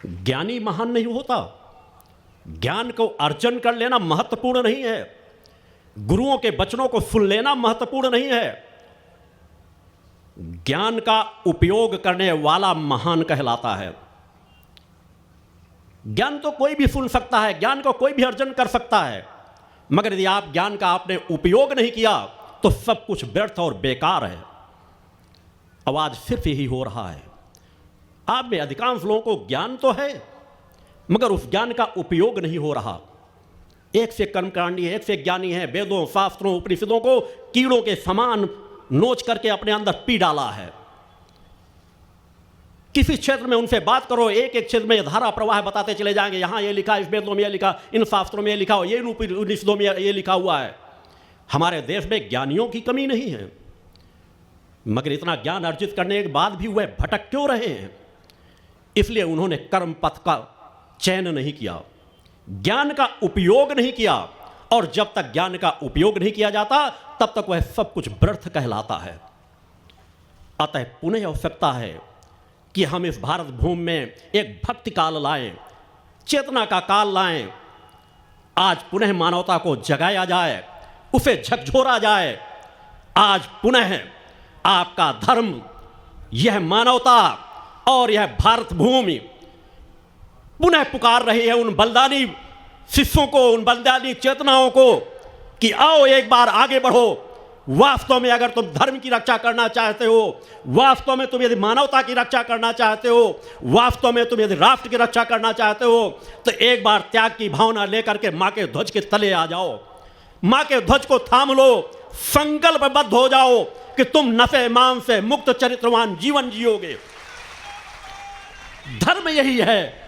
ज्ञानी महान नहीं होता। ज्ञान को अर्जन कर लेना महत्वपूर्ण नहीं है, गुरुओं के वचनों को सुन लेना महत्वपूर्ण नहीं है। ज्ञान का उपयोग करने वाला महान कहलाता है। ज्ञान तो कोई भी सुन सकता है, ज्ञान को कोई भी अर्जन कर सकता है, मगर यदि आप ज्ञान का आपने उपयोग नहीं किया तो सब कुछ व्यर्थ और बेकार है। अब आज सिर्फ यही हो रहा है। आप में अधिकांश लोगों को ज्ञान तो है मगर उस ज्ञान का उपयोग नहीं हो रहा। एक से कर्मकांडी है, एक से ज्ञानी है, वेदों शास्त्रों उपनिषदों को कीड़ों के समान नोच करके अपने अंदर पी डाला है। किसी क्षेत्र में उनसे बात करो, एक एक क्षेत्र में धारा प्रवाह बताते चले जाएंगे। यहां ये लिखा, इस वेदों में ये लिखा, इन शास्त्रों में ये लिखा, ये उपनिषदों में ये लिखा हुआ है। हमारे देश में ज्ञानियों की कमी नहीं है, मगर इतना ज्ञान अर्जित करने के बाद भी वह भटक क्यों रहे हैं? इसलिए उन्होंने कर्म पथ का चयन नहीं किया, ज्ञान का उपयोग नहीं किया, और जब तक ज्ञान का उपयोग नहीं किया जाता तब तक वह सब कुछ व्यर्थ कहलाता है। अतः पुनः आवश्यकता है कि हम इस भारत भूमि में एक भक्ति काल लाएं, चेतना का काल लाएं। आज पुनः मानवता को जगाया जाए, उसे झकझोरा जाए। आज पुनः आपका धर्म, यह मानवता और यह भारत भूमि पुनः पुकार रही है उन बलिदानी शिष्यों को, उन बलिदानी चेतनाओं को कि आओ एक बार आगे बढ़ो। वास्तव में अगर तुम धर्म की रक्षा करना चाहते हो, वास्तव में तुम यदि मानवता की रक्षा करना चाहते हो, वास्तव में तुम यदि राष्ट्र की रक्षा करना चाहते हो, तो एक बार त्याग की भावना लेकर के मां के ध्वज के तले आ जाओ, मां के ध्वज को थाम लो, संकल्पबद्ध हो जाओ कि तुम नफे मांस से मुक्त चरित्रवान जीवन जियोगे। धर्म यही है।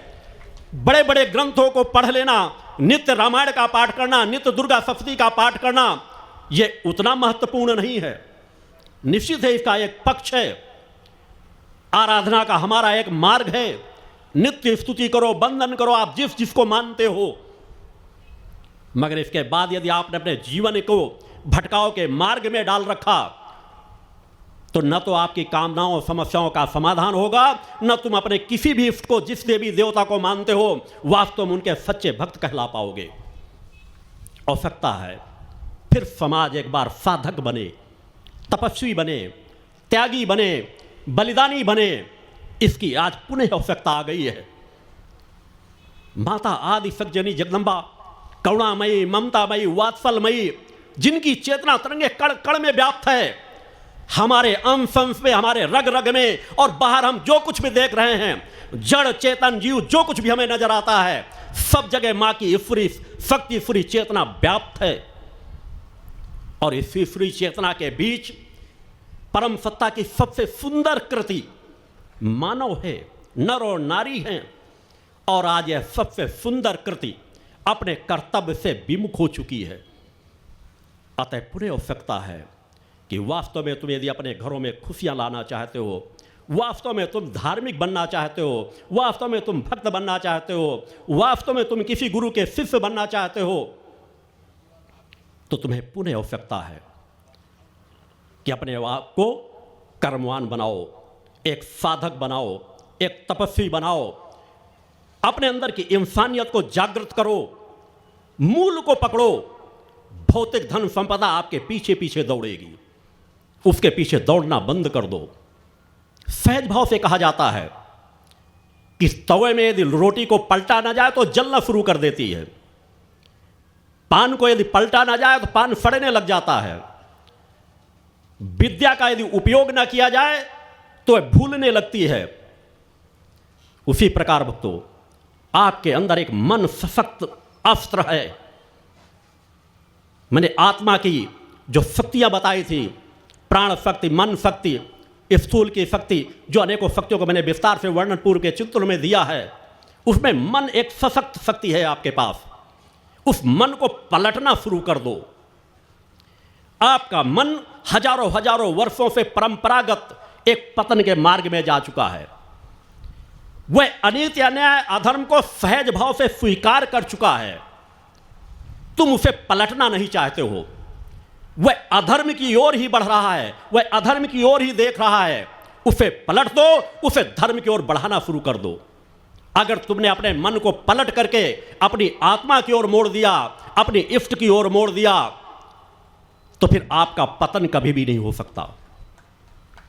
बड़े बड़े ग्रंथों को पढ़ लेना, नित्य रामायण का पाठ करना, नित्य दुर्गा सप्तशती का पाठ करना, यह उतना महत्वपूर्ण नहीं है। निश्चित है इसका एक पक्ष है, आराधना का हमारा एक मार्ग है। नित्य स्तुति करो, वंदन करो, आप जिस जिसको मानते हो, मगर इसके बाद यदि आपने अपने जीवन को भटकाव के मार्ग में डाल रखा तो न तो आपकी कामनाओं समस्याओं का समाधान होगा, न तुम अपने किसी भी इष्ट को, जिस देवी देवता को मानते हो, वास्तव में उनके सच्चे भक्त कहला पाओगे। आवश्यकता है फिर समाज एक बार साधक बने, तपस्वी बने, त्यागी बने, बलिदानी बने। इसकी आज पुनः आवश्यकता आ गई है। माता आदि सज्जनी जगदम्बा, करुणामयी, ममतामयी, वात्सलमयी, जिनकी चेतना तरंगे कण कण में व्याप्त है, हमारे अंश अंश में, हमारे रग रग में, और बाहर हम जो कुछ भी देख रहे हैं, जड़ चेतन जीव जो कुछ भी हमें नजर आता है, सब जगह मां की ईश्वरी शक्ति, ईश्वरी चेतना व्याप्त है। और इस ईश्वरी चेतना के बीच परम सत्ता की सबसे सुंदर कृति मानव है, नर और नारी हैं। और आज यह सबसे सुंदर कृति अपने कर्तव्य से विमुख हो चुकी है। अतः पुनः आवश्यकता है कि वास्तव में तुम यदि अपने घरों में खुशियां लाना चाहते हो, वास्तव में तुम धार्मिक बनना चाहते हो, वास्तव में तुम भक्त बनना चाहते हो, वास्तव में तुम किसी गुरु के शिष्य बनना चाहते हो, तो तुम्हें पुनः आवश्यकता है कि अपने आप को कर्मवान बनाओ, एक साधक बनाओ, एक तपस्वी बनाओ, अपने अंदर की इंसानियत को जागृत करो, मूल को पकड़ो। भौतिक धन संपदा आपके पीछे पीछे दौड़ेगी, उसके पीछे दौड़ना बंद कर दो। सहज भाव से कहा जाता है कि तवे में यदि रोटी को पलटा ना जाए तो जलना शुरू कर देती है, पान को यदि पलटा ना जाए तो पान सड़ने लग जाता है, विद्या का यदि उपयोग ना किया जाए तो वह भूलने लगती है। उसी प्रकार भक्तों, आपके अंदर एक मन सशक्त अस्त्र है। मैंने आत्मा की जो शक्तियां बताई थी, प्राण शक्ति, मन शक्ति, स्थूल की शक्ति, जो अनेकों शक्तियों को मैंने विस्तार से वर्णन पूर्व के चित्रों में दिया है, उसमें मन एक सशक्त शक्ति है आपके पास। उस मन को पलटना शुरू कर दो। आपका मन हजारों हजारों वर्षों से परंपरागत एक पतन के मार्ग में जा चुका है। वह अनित्य अन्याय अधर्म को सहज भाव से स्वीकार कर चुका है। तुम उसे पलटना नहीं चाहते हो। वह अधर्म की ओर ही बढ़ रहा है, वह अधर्म की ओर ही देख रहा है। उसे पलट दो, उसे धर्म की ओर बढ़ाना शुरू कर दो। अगर तुमने अपने मन को पलट करके अपनी आत्मा की ओर मोड़ दिया, अपनी इष्ट की ओर मोड़ दिया, तो फिर आपका पतन कभी भी नहीं हो सकता।